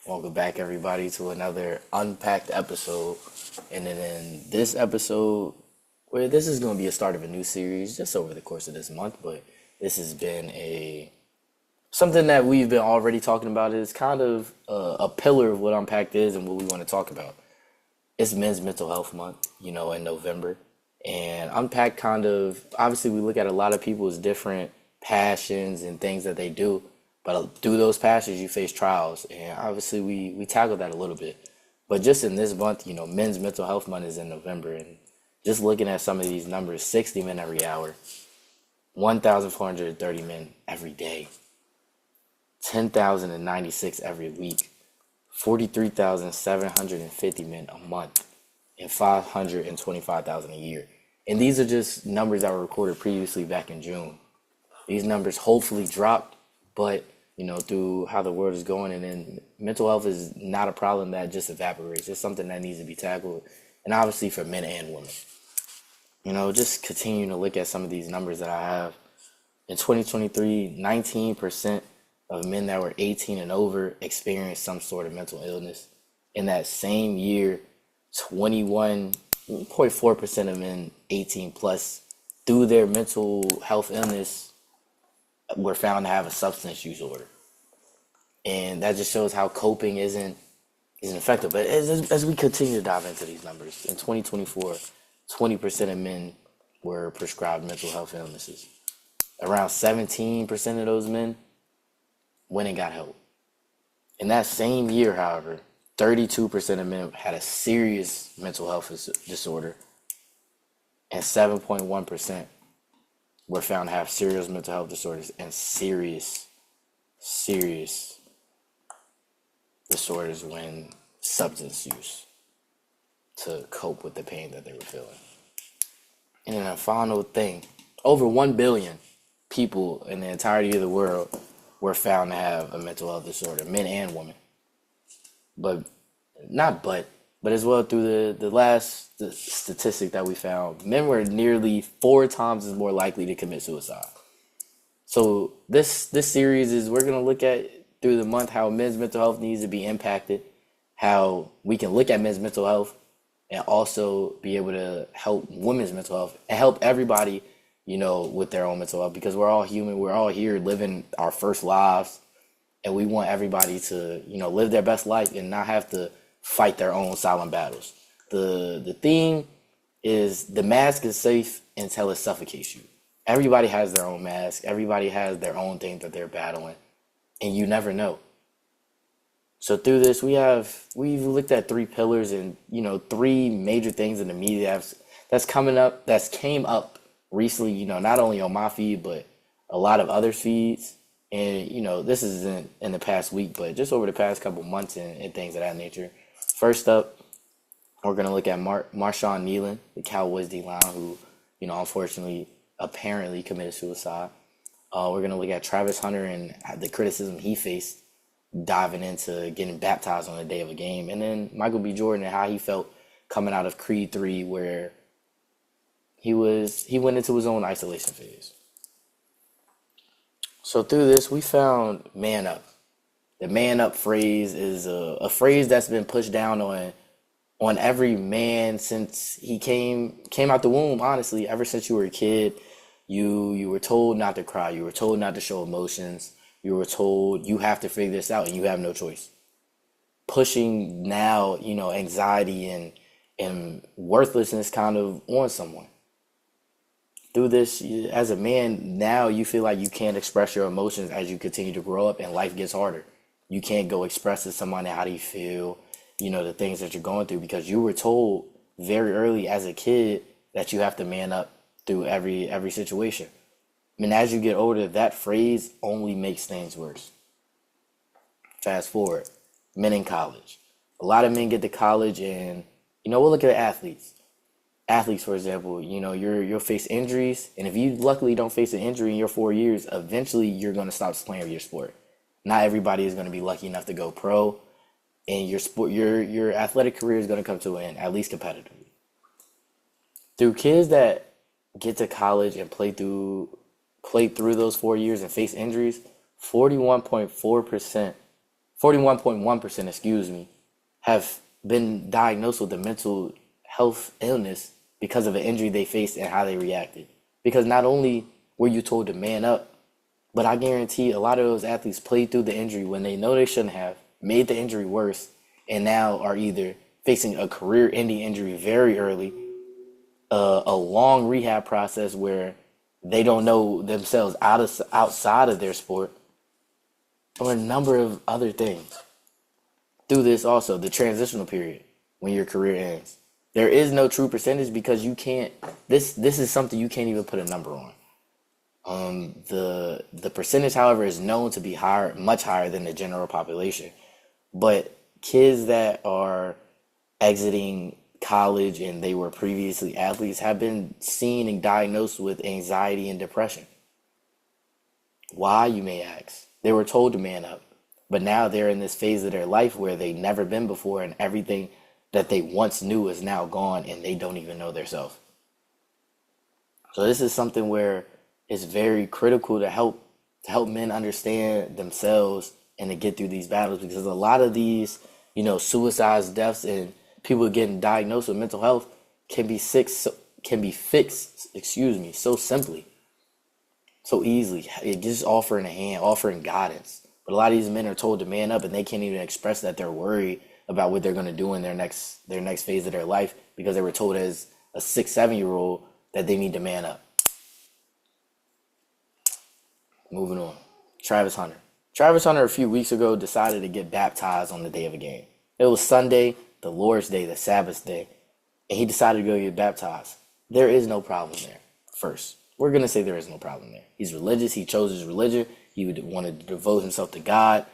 Welcome back, everybody, to another Unpacked episode. And then in this episode, where this is going to be a start of a new series just over the course of this month, but this has been a something that we've been already talking about. Is kind of a pillar of what Unpacked is and what we want to talk about. It's Men's Mental Health Month, in November. And Unpacked kind of, obviously, we look at a lot of people's different passions and things that they do. But through those passions, you face trials. And obviously, we tackle that a little bit. But just in this month, Men's Mental Health Month is in November. And just looking at some of these numbers, 60 men every hour, 1,430 men every day, 10,096 every week, 43,750 men a month, and 525,000 a year. And these are just numbers that were recorded previously back in June. These numbers hopefully dropped, but through how the world is going, and then mental health is not a problem that just evaporates. It's something that needs to be tackled, and obviously for men and women. Just continuing to look at some of these numbers that I have. In 2023, 19% of men that were 18 and over experienced some sort of mental illness. In that same year, 21.4% of men 18 plus through their mental health illness were found to have a substance use order. And that just shows how coping isn't effective. But as we continue to dive into these numbers, in 2024, 20% of men were prescribed mental health illnesses. Around 17% of those men went and got help. In that same year, however, 32% of men had a serious mental health disorder, and 7.1% were found to have serious mental health disorders and serious disorders when substance use to cope with the pain that they were feeling. And then a final thing, over 1 billion people in the entirety of the world were found to have a mental health disorder, men and women. But as well, through the last statistic that we found, men were nearly 4 times as more likely to commit suicide. So this series is, we're going to look at through the month how men's mental health needs to be impacted, how we can look at men's mental health and also be able to help women's mental health and help everybody, with their own mental health, because we're all human. We're all here living our first lives, and we want everybody to, live their best life and not have to fight their own silent battles. The thing is, the mask is safe until it suffocates you. Everybody has their own mask. Everybody has their own thing that they're battling, and you never know. So through this, we've looked at 3 pillars and 3 major things in the media that's came up recently. Not only on my feed but a lot of other feeds. And this isn't in the past week, but just over the past couple months and things of that nature. First up, we're gonna look at Marshawn Nealon, the Cowboys D-line, who unfortunately apparently committed suicide. We're gonna look at Travis Hunter and the criticism he faced diving into getting baptized on the day of a game, and then Michael B. Jordan and how he felt coming out of Creed 3, where he went into his own isolation phase. So through this, we found man up. The man up phrase is a phrase that's been pushed down on every man since he came out the womb. Honestly, ever since you were a kid, you were told not to cry. You were told not to show emotions. You were told you have to figure this out and you have no choice. Pushing now, anxiety and worthlessness kind of on someone. Through this, as a man, now you feel like you can't express your emotions as you continue to grow up and life gets harder. You can't go express to somebody how do you feel, the things that you're going through, because you were told very early as a kid that you have to man up through every situation. And as you get older, that phrase only makes things worse. Fast forward, men in college. A lot of men get to college and, we'll look at athletes. Athletes, for example, you'll face injuries. And if you luckily don't face an injury in your 4 years, eventually you're going to stop playing your sport. Not everybody is going to be lucky enough to go pro. And your athletic career is going to come to an end, at least competitively. Through kids that get to college and play through those 4 years and face injuries, 41.4% 41.1%, excuse me, have been diagnosed with a mental health illness because of an injury they faced and how they reacted. Because not only were you told to man up, but I guarantee a lot of those athletes played through the injury when they know they shouldn't have, made the injury worse, and now are either facing a career-ending injury very early, a long rehab process where they don't know themselves outside of their sport, or a number of other things. Through this also, the transitional period when your career ends. There is no true percentage because you can't, this is something you can't even put a number on. The percentage, however, is known to be higher, much higher than the general population. But kids that are exiting college and they were previously athletes have been seen and diagnosed with anxiety and depression. Why, you may ask? They were told to man up, but now they're in this phase of their life where they've never been before, and everything that they once knew is now gone, and they don't even know themselves. So this is something where it's very critical to help men understand themselves and to get through these battles, because a lot of these, suicides, deaths, and people getting diagnosed with mental health can be fixed, so simply, so easily. It just offering a hand, offering guidance. But a lot of these men are told to man up, and they can't even express that they're worried about what they're going to do in their next phase of their life, because they were told as a 6-7-year-old that they need to man up. Moving on. Travis Hunter. Travis Hunter a few weeks ago decided to get baptized on the day of a game. It was Sunday, the Lord's Day, the Sabbath day, and he decided to go get baptized. There is no problem there. First, we're going to say there is no problem there. He's religious. He chose his religion. He wanted to devote himself to God,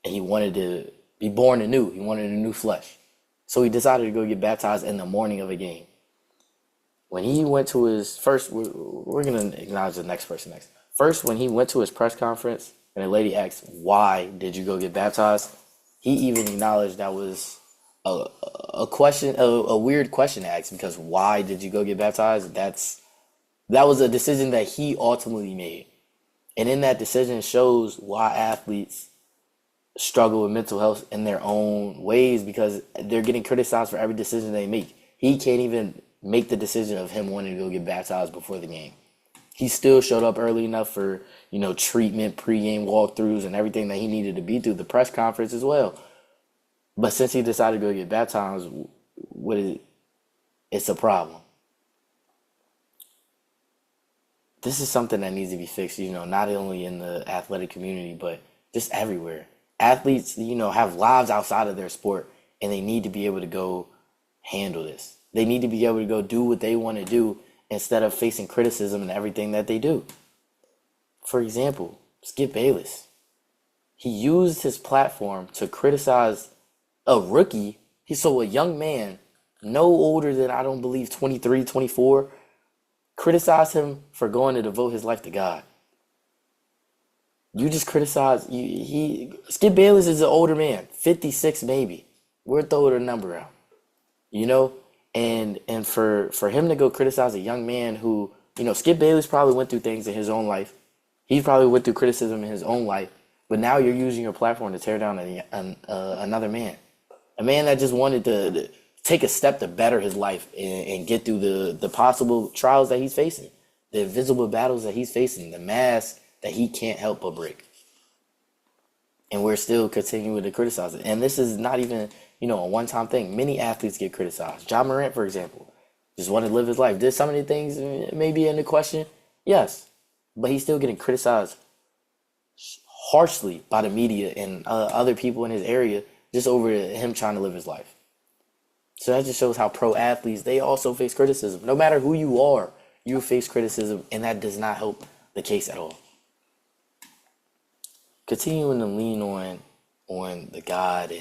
and he wanted to be born anew. He wanted a new flesh. So he decided to go get baptized in the morning of a game. When he went to his first, we're going to acknowledge the next person next. First, when he went to his press conference and a lady asked, "Why did you go get baptized?" he even acknowledged that was a question, a weird question to ask, because why did you go get baptized? That was a decision that he ultimately made. And in that decision shows why athletes struggle with mental health in their own ways, because they're getting criticized for every decision they make. He can't even make the decision of him wanting to go get baptized before the game. He still showed up early enough for, treatment, pregame walkthroughs, and everything that he needed to be through the press conference as well. But since he decided to go get baptized, it's a problem. This is something that needs to be fixed, not only in the athletic community, but just everywhere. Athletes, have lives outside of their sport, and they need to be able to go handle this. They need to be able to go do what they want to do instead of facing criticism in everything that they do. For example, Skip Bayless. He used his platform to criticize a rookie. So a young man, no older than, I don't believe, 23, 24, criticized him for going to devote his life to God. You just criticize, Skip Bayless is an older man, 56 maybe. We're throwing a number out, And for him to go criticize a young man who, Skip Bayless probably went through things in his own life. He probably went through criticism in his own life. But now you're using your platform to tear down another man. A man that just wanted to take a step to better his life and get through the possible trials that he's facing. The invisible battles that he's facing. The mask that he can't help but break. And we're still continuing to criticize it. And this is not even, a one-time thing. Many athletes get criticized. Ja Morant, for example, just wanted to live his life. Did some of the things maybe in the question? Yes. But he's still getting criticized harshly by the media and other people in his area just over him trying to live his life. So that just shows how pro athletes, they also face criticism. No matter who you are, you face criticism, and that does not help the case at all. Continuing to lean on the God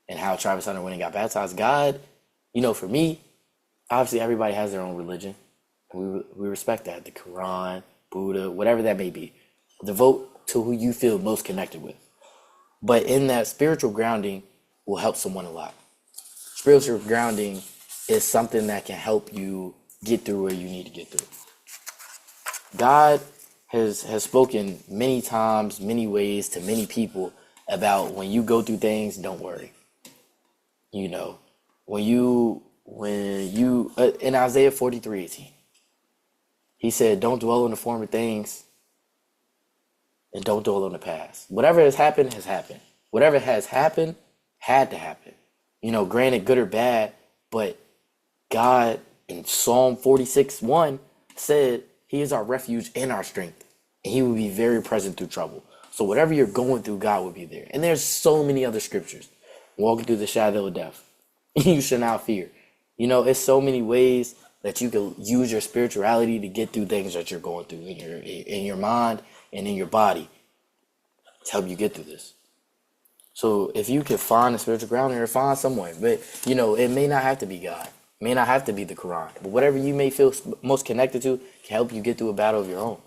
and how Travis Hunter went and got baptized. God, for me, obviously everybody has their own religion. We respect that. The Quran, Buddha, whatever that may be. Devote to who you feel most connected with. But in that, spiritual grounding will help someone a lot. Spiritual grounding is something that can help you get through where you need to get through. God has spoken many times, many ways to many people about when you go through things, don't worry. You know, in Isaiah 43:18, he said, don't dwell on the former things and don't dwell on the past. Whatever has happened has happened. Whatever has happened had to happen. Granted, good or bad, but God in Psalm 46:1 said he is our refuge and our strength, and he will be very present through trouble. So whatever you're going through, God will be there. And there's so many other scriptures. Walking through the shadow of death, you shall not fear. It's so many ways that you can use your spirituality to get through things that you're going through in your mind and in your body to help you get through this. So if you can find a spiritual ground there, find someone. But, it may not have to be God. It may not have to be the Quran. But whatever you may feel most connected to can help you get through a battle of your own.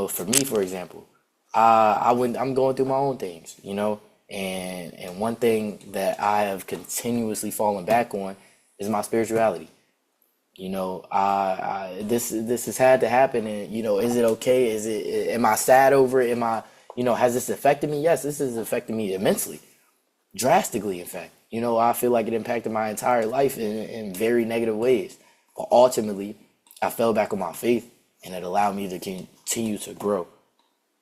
For me, for example, I'm going through my own things, and one thing that I have continuously fallen back on is my spirituality. This has had to happen, and is it okay? Am I sad over it? Has this affected me? Yes, this has affected me immensely, drastically. In fact, I feel like it impacted my entire life in very negative ways. But ultimately, I fell back on my faith, and it allowed me to continue to grow.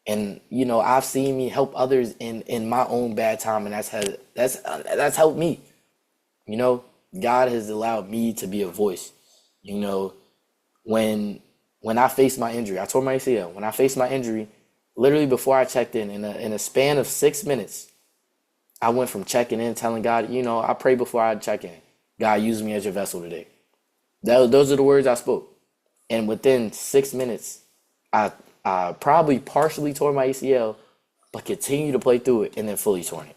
And I've seen me help others in my own bad time, and that's helped me. God has allowed me to be a voice. When I faced my injury, I tore my ACL. When I faced my injury, literally before I checked in a span of 6 minutes, I went from checking in, telling God, I pray before I check in. God, use me as your vessel today. Those are the words I spoke. And within 6 minutes, I probably partially tore my ACL, but continued to play through it and then fully torn it.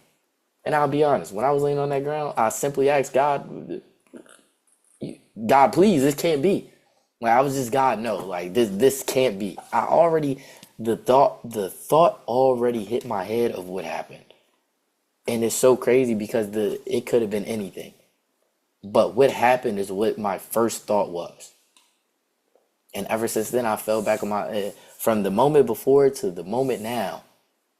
And I'll be honest, when I was laying on that ground, I simply asked God, please, this can't be. Like, I was just, God, no, like this can't be. The thought already hit my head of what happened. And it's so crazy because it could have been anything. But what happened is what my first thought was. And ever since then, I fell back on from the moment before to the moment now,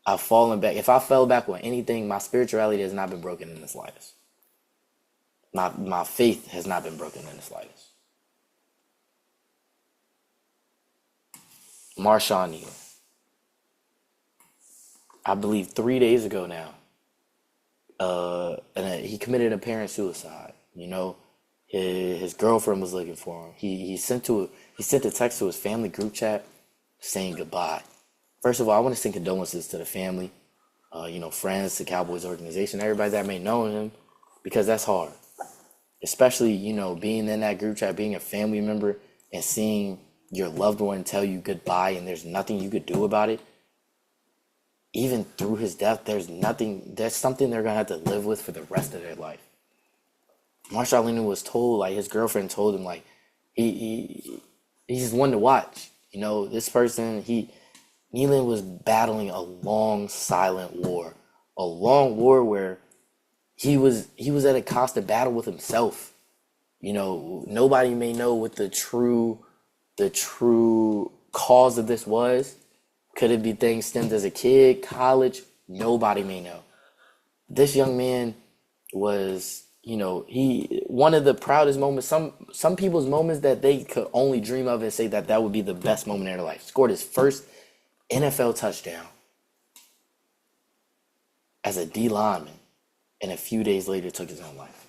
I've fallen back. If I fell back on anything, my spirituality has not been broken in the slightest. My faith has not been broken in the slightest. Marshawn Neal. I believe 3 days ago now, he committed apparent suicide. His girlfriend was looking for him. He sent a text to his family group chat saying goodbye. First of all, I want to send condolences to the family, friends, the Cowboys organization, everybody that may know him, because that's hard. Especially, being in that group chat, being a family member and seeing your loved one tell you goodbye and there's nothing you could do about it. Even through his death, there's something they're going to have to live with for the rest of their life. Marshawn was told, his girlfriend told him, he's just one to watch. This person, Nealon was battling a long, silent war. A long war where he was at a constant battle with himself. Nobody may know what the true cause of this was. Could it be things stemmed as a kid, college? Nobody may know. This young man was, one of the proudest moments, some people's moments that they could only dream of and say that would be the best moment in their life. Scored his first NFL touchdown as a D lineman, and a few days later took his own life.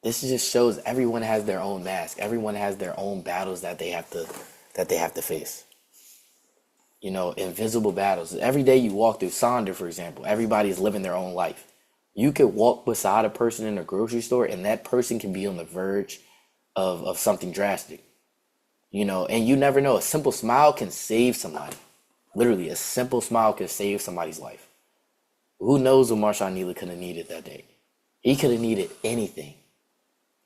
This just shows everyone has their own mask. Everyone has their own battles that they have to face. Invisible battles. Every day you walk through Sonder, for example, everybody's living their own life. You could walk beside a person in a grocery store and that person can be on the verge of something drastic. And you never know. A simple smile can save somebody. Literally, a simple smile can save somebody's life. Who knows what Marshawn Neal could have needed that day? He could have needed anything.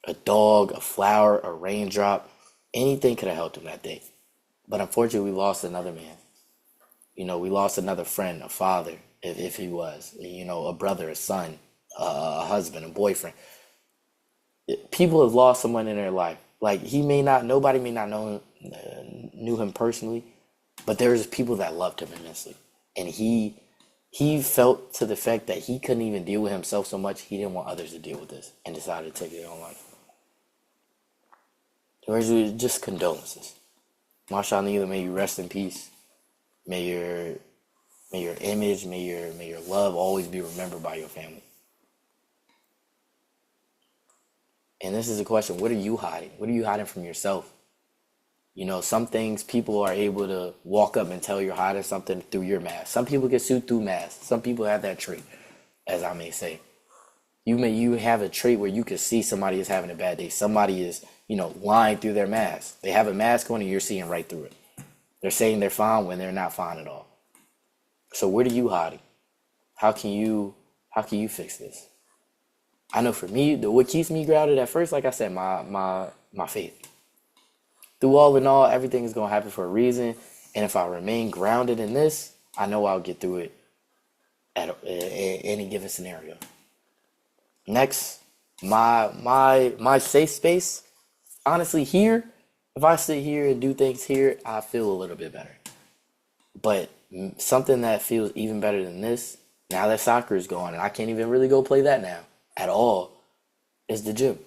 A dog, a flower, a raindrop. Anything could have helped him that day. But unfortunately, we lost another man. We lost another friend, a father, if he was. A brother, a son, a husband, a boyfriend. People have lost someone in their life. Nobody may not knew him personally, but there's people that loved him immensely. And he felt to the fact that he couldn't even deal with himself so much, he didn't want others to deal with this and decided to take their own life. Originally, just condolences. Marshawn Needham, may you rest in peace. May your image, may your love always be remembered by your family. And this is a question, what are you hiding? What are you hiding from yourself? You know, some things people are able to walk up and tell you're hiding something through your mask. Some people get sued through masks. Some people have that trait, as I may say. You have a trait where you can see somebody is having a bad day. Somebody is, lying through their mask. They have a mask on and you're seeing right through it. They're saying they're fine when they're not fine at all. So what are you hiding? How can you fix this? I know for me, what keeps me grounded at first, like I said, my faith. Through all in all, everything is gonna happen for a reason. And if I remain grounded in this, I know I'll get through it at any given scenario. Next, my safe space. Honestly, here, if I sit here and do things here, I feel a little bit better. But something that feels even better than this, now that soccer is gone and I can't even really go play that now at all, is the gym.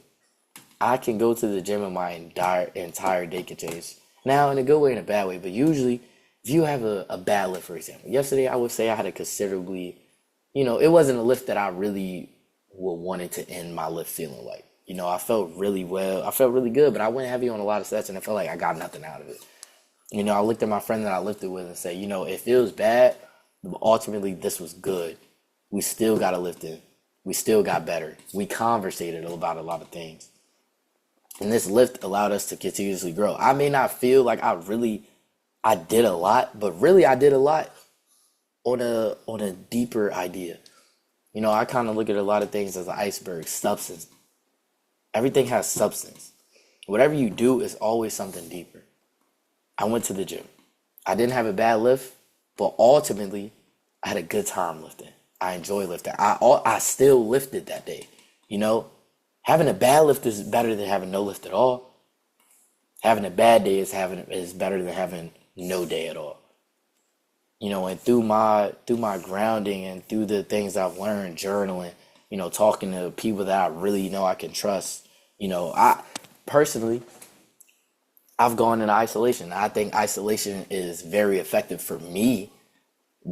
I can go to the gym and my entire day can change. Now, in a good way and a bad way, but usually, if you have a bad lift, for example. Yesterday, I would say I had a considerably, it wasn't a lift that I really wanted to end my lift feeling like. I felt really well. I felt really good, but I went heavy on a lot of sets and I felt like I got nothing out of it. I looked at my friend that I lifted with and said, it feels bad, but ultimately this was good. We still got to lift it. We still got better. We conversated about a lot of things. And this lift allowed us to continuously grow. I may not feel like I did a lot, but really I did a lot on a deeper idea. I kind of look at a lot of things as an iceberg, substance. Everything has substance. Whatever you do is always something deeper. I went to the gym. I didn't have a bad lift, but ultimately I had a good time lifting. I enjoy lifting. I still lifted that day. Having a bad lift is better than having no lift at all. Having a bad day is better than having no day at all. And through my grounding and through the things I've learned, journaling, talking to people that I really know I can trust, I personally, I've gone into isolation. I think isolation is very effective for me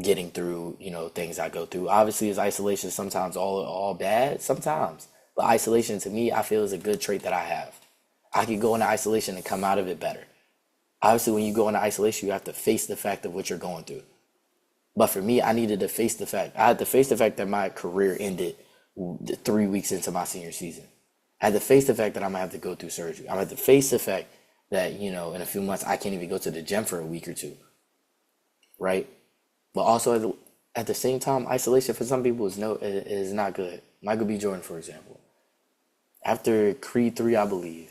getting through, things I go through. Obviously, is isolation sometimes all bad? Sometimes. But isolation to me, I feel is a good trait that I have. I can go into isolation and come out of it better. Obviously, when you go into isolation, you have to face the fact of what you're going through. But for me, I needed to face the fact. I had to face the fact that my career ended 3 weeks into my senior season. I had to face the fact that I'm going to have to go through surgery. I had to face the fact that, in a few months, I can't even go to the gym for a week or two. Right? But also, at the same time, isolation for some people is not good. Michael B. Jordan, for example. After Creed 3, I believe,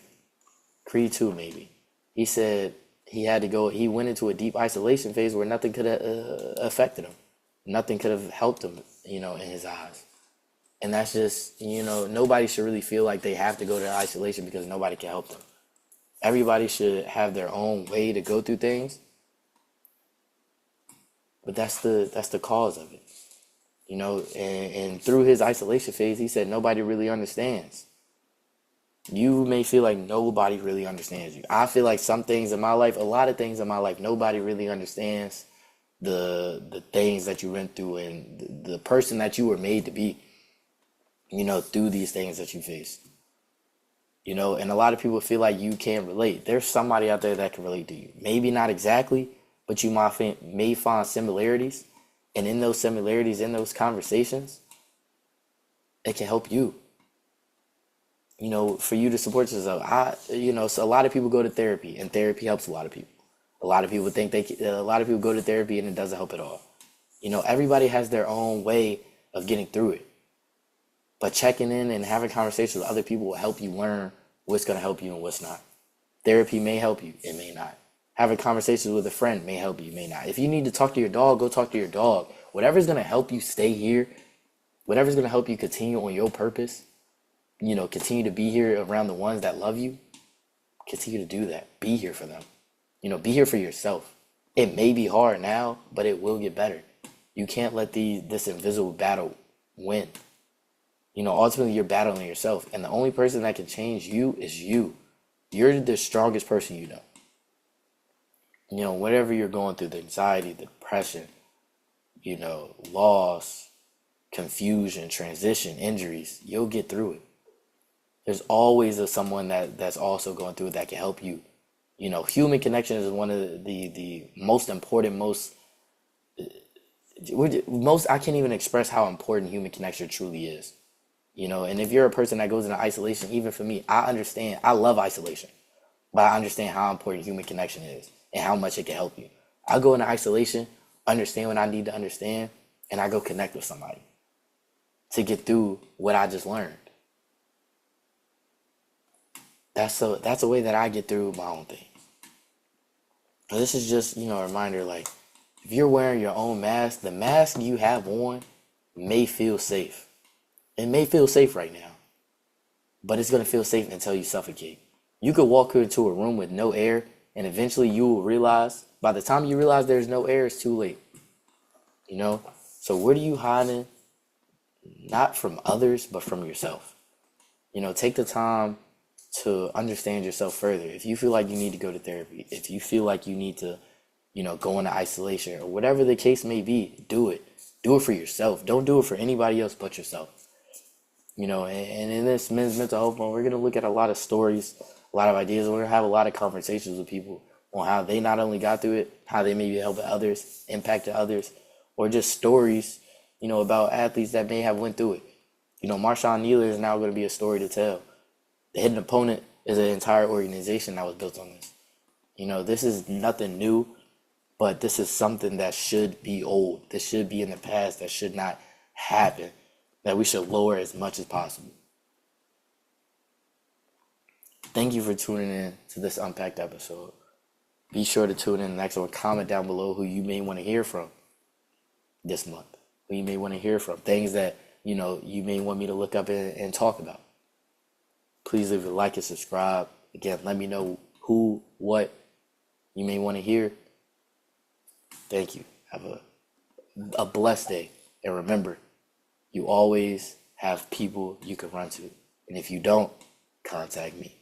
Creed 2 maybe, he said he had to go, he went into a deep isolation phase where nothing could have affected him. Nothing could have helped him, in his eyes. And that's just, nobody should really feel like they have to go to isolation because nobody can help them. Everybody should have their own way to go through things. But that's the cause of it. And through his isolation phase, he said nobody really understands. You may feel like nobody really understands you. I feel like some things in my life, a lot of things in my life, nobody really understands the things that you went through and the person that you were made to be, through these things that you faced. And a lot of people feel like you can't relate. There's somebody out there that can relate to you. Maybe not exactly, but you may find similarities. And in those similarities, in those conversations, it can help you. For you to support yourself. So a lot of people go to therapy, and therapy helps a lot of people. A lot of people a lot of people go to therapy and it doesn't help at all. Everybody has their own way of getting through it. But checking in and having conversations with other people will help you learn what's going to help you and what's not. Therapy may help you, it may not. Having conversations with a friend may help you, may not. If you need to talk to your dog, go talk to your dog. Whatever's going to help you stay here, whatever's going to help you continue on your purpose, continue to be here around the ones that love you, continue to do that. Be here for them. Be here for yourself. It may be hard now, but it will get better. You can't let this invisible battle win. Ultimately you're battling yourself, and the only person that can change you is you. You're the strongest person you know. Whatever you're going through, the anxiety, the depression, loss, confusion, transition, injuries, you'll get through it. There's always someone that's also going through it that can help you. Human connection is one of the most important, I can't even express how important human connection truly is. And if you're a person that goes into isolation, even for me, I love isolation, but I understand how important human connection is and how much it can help you. I go into isolation, understand what I need to understand, and I go connect with somebody to get through what I just learned. That's a way that I get through my own thing. And this is just, a reminder, like, if you're wearing your own mask, the mask you have on may feel safe. It may feel safe right now, but it's going to feel safe until you suffocate. You could walk into a room with no air, and eventually you will realize, by the time you realize there's no air, it's too late. So what are you hiding? Not from others, but from yourself. Take the time to understand yourself further. If you feel like you need to go to therapy, if you feel like you need to, go into isolation, or whatever the case may be, do it. Do it for yourself. Don't do it for anybody else but yourself. And in this men's mental health one, we're going to look at a lot of stories, a lot of ideas. We're going to have a lot of conversations with people on how they not only got through it, how they maybe helped others, impacted others, or just stories, about athletes that may have went through it. Marshawn Nealon is now going to be a story to tell. The Hidden Opponent is an entire organization that was built on this. This is nothing new, but this is something that should be old. This should be in the past. That should not happen. That we should lower as much as possible. Thank you for tuning in to this Unpacked episode. Be sure to tune in next one. Comment down below who you may want to hear from this month. Who you may want to hear from. Things that, you may want me to look up and talk about. Please leave a like and subscribe. Again, let me know who, what you may want to hear. Thank you. Have a blessed day. And remember, you always have people you can run to. And if you don't, contact me.